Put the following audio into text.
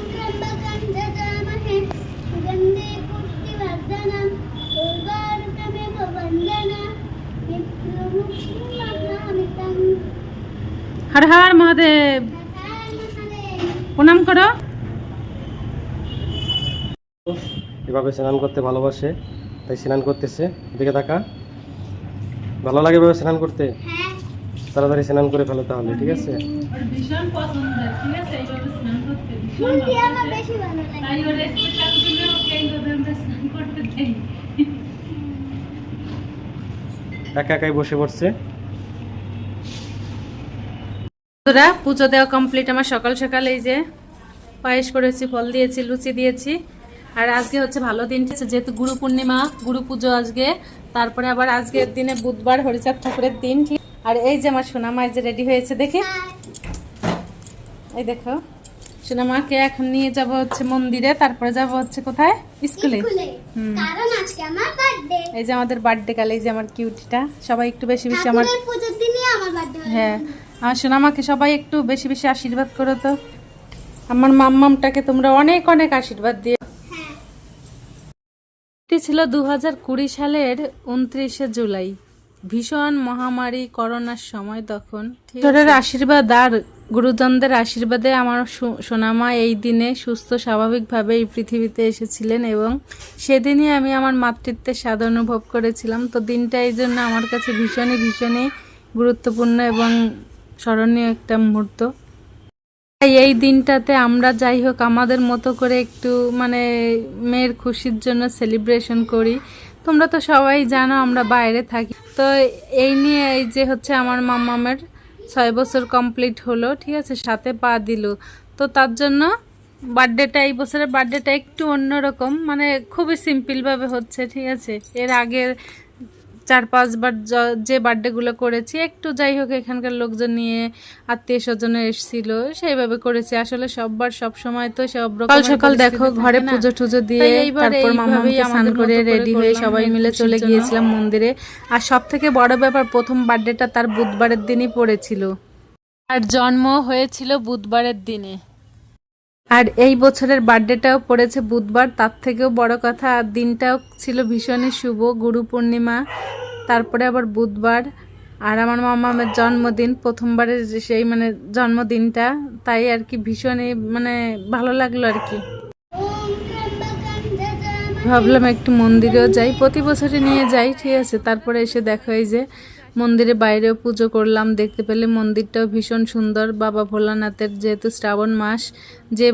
त्र्यंबकं यजामहे सुगन्धे पुष्टिवर्धनम् उर्वारुकमेव वन्दना नित्यमुक्तिमहामितं। हर हर महादेव। প্রণাম করো। এভাবে স্নান করতে ভালোবাসে, তাই স্নান করতেছে। দিকে তাকা, ভালো লাগে এভাবে স্নান করতে? তাড়াতাড়ি স্নান করে ফেলো তাহলে, ঠিক আছে? ওর ভীষণ পছন্দ, ঠিক আছে, এইভাবে স্নান করতে ভীষণ ফুল দিয়ে আমার বেশি ভালো লাগে। তাই ওর স্পেশাল দিনে ওকে এইভাবে আমরা স্নান করতে দেই। একা একাই বসে পড়ছে। বন্ধুরা, পুজো দেওয়া কমপ্লিট আমার। সকাল সকাল এই যে পায়েস করেছি, ফল দিয়েছি, লুচি দিয়েছি। আর আজকে হচ্ছে ভালো দিন, যেহেতু গুরু পূর্ণিমা, গুরু পুজো আজকে। তারপরে আবার আজকের দিনে বুধবার, হরিচাঁদ ঠাকুরের দিন। আর এই যে আমার সোনামা এই যে রেডি হয়েছে, দেখি এই দেখো। সোনামাকে এখন নিয়ে যাব হচ্ছে মন্দিরে, তারপরে যাব হচ্ছে কোথায়, স্কুলে। কারণ আজকে আমার বার্থডে। এই যে আমাদের বার্থডে কাল, এই যে আমার কিউটিটা। সবাই একটু বেশি বেশি আমার পুজোর দিনই আমার বার্থডে। হ্যাঁ, আমার সোনামাকে সবাই একটু বেশি বেশি আশীর্বাদ করো তো। আমার মাম্মামটাকে তোমরা অনেক অনেক আশীর্বাদ দিও। এটি ছিল 2020 সালের 29শে জুলাই, ভীষণ মহামারী করোনার সময়। তখন ঈশ্বরের আশীর্বাদ আর গুরুজনদের আশীর্বাদে আমার সোনামা এই দিনে সুস্থ স্বাভাবিকভাবে এই পৃথিবীতে এসেছিলেন, এবং সেদিনই আমি আমার মাতৃত্বের স্বাদ অনুভব করেছিলাম। তো দিনটা এই জন্য আমার কাছে ভীষণই ভীষণই গুরুত্বপূর্ণ এবং স্মরণীয় একটা মুহূর্ত। এই দিনটাতে আমরা যাই হোক আমাদের মতো করে একটু মানে মেয়ের খুশির জন্য সেলিব্রেশন করি। তোমরা তো সবাই জানো আমরা বাইরে থাকি। তো এই নিয়ে এই যে হচ্ছে আমার মাম্মামের 6 বছর কমপ্লিট হলো, ঠিক আছে, সাথে পা দিল। তো তার জন্য বার্থডেটা, এই বছরের বার্থডেটা একটু অন্যরকম, মানে খুবই সিম্পলভাবে হচ্ছে, ঠিক আছে। এর আগের 4-5 বার যে বার্থডেগুলো করেছি একটু যাই হোক এখানকার লোকজন নিয়ে, আত্মীয় স্বজন এসেছিল, সেইভাবে করেছি। আসলে সববার সব সময় তো সব রকম সকাল দেখো ঘরে পুজো টুজো দিয়ে তারপর মামাকে স্নান করে রেডি হয়ে সবাই মিলে চলে গিয়েছিলাম মন্দিরে। আর সব থেকে বড় ব্যাপার, প্রথম বার্থডেটা তার বুধবারের দিনই পড়েছিল, আর জন্ম হয়েছিল বুধবারের দিনে। আর এই বছরের বার্থডেটাও পড়েছে বুধবার, তার থেকেও বড় কথা। আর দিনটাও ছিল ভীষণই শুভ, গুরু পূর্ণিমা, তারপরে আবার বুধবার। আর আমার মামামের জন্মদিন, প্রথমবারের সেই মানে জন্মদিনটা, তাই আর কি ভীষণই মানে ভালো লাগলো আর কি। ভাবলাম একটু মন্দিরেও যাই, প্রতি বছরই নিয়ে যাই, ঠিক আছে। তারপরে এসে দেখো এই যে মন্দিরে বাইরেও পুজো করলাম, দেখতে পেলে মন্দিরটাও ভীষণ সুন্দর। বাবা ভোলানাথের, যেহেতু শ্রাবণ মাস, যে